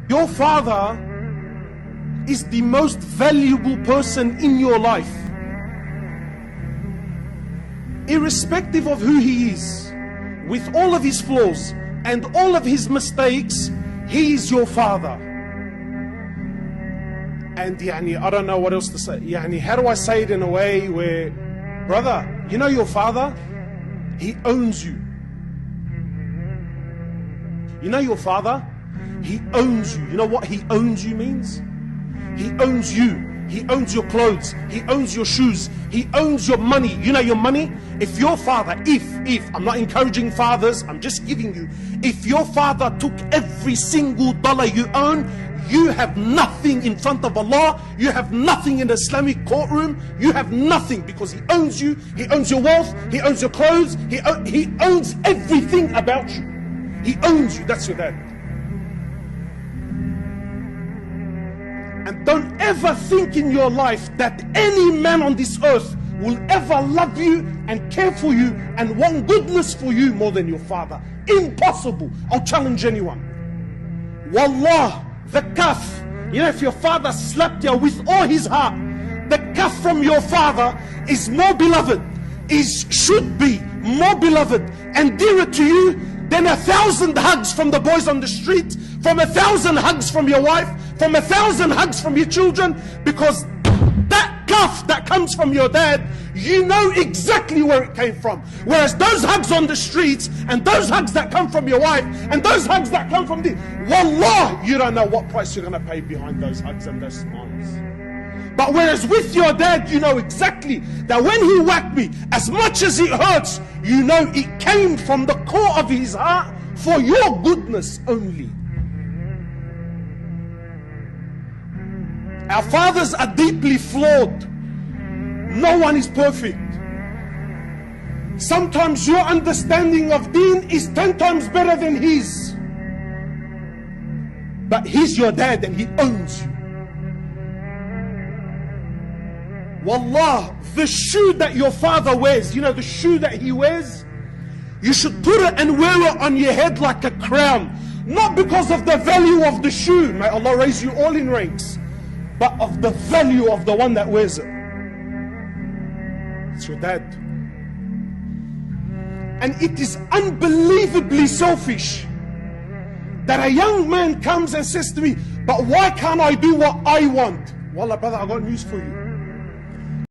Your father is the most valuable person in your life. Irrespective of who he is, with all of his flaws and all of his mistakes, he is your father. And I don't know what else to say. How do I say it in a way where, brother, you know your father? He owns you. You know your father? He owns you. You know what he owns you means? He owns you. He owns your clothes. He owns your shoes. He owns your money. You know your money? If your father, I'm not encouraging fathers, I'm just giving you, if your father took every single dollar you own, you have nothing in front of Allah. You have nothing in the Islamic courtroom. You have nothing, because he owns you. He owns your wealth. He owns your clothes. He owns everything about you. He owns you. That's your dad. And don't ever think in your life that any man on this earth will ever love you and care for you and want goodness for you more than your father. Impossible. I'll challenge anyone. Wallah, the kaf, if your father slapped you with all his heart, the kaf from your father is more beloved, should be more beloved and dearer to you than 1,000 hugs from the boys on the street, from 1,000 hugs from your wife, from 1,000 hugs from your children, because that kaf that comes from your dad, you know exactly where it came from. Whereas those hugs on the streets, and those hugs that come from your wife, and those hugs that come from the, wallah, you don't know what price you're going to pay behind those hugs and those smiles. But whereas with your dad, you know exactly that when he whacked me, as much as it hurts, you know it came from the core of his heart for your goodness only. Our fathers are deeply flawed. No one is perfect. Sometimes your understanding of deen is 10 times better than his. But he's your dad and he owns you. Wallah, the shoe that your father wears, the shoe that he wears, you should put it and wear it on your head like a crown. Not because of the value of the shoe, may Allah raise you all in ranks, but of the value of the one that wears it. It's your dad. And it is unbelievably selfish that a young man comes and says to me, but why can't I do what I want? Wallah, brother, I got news for you.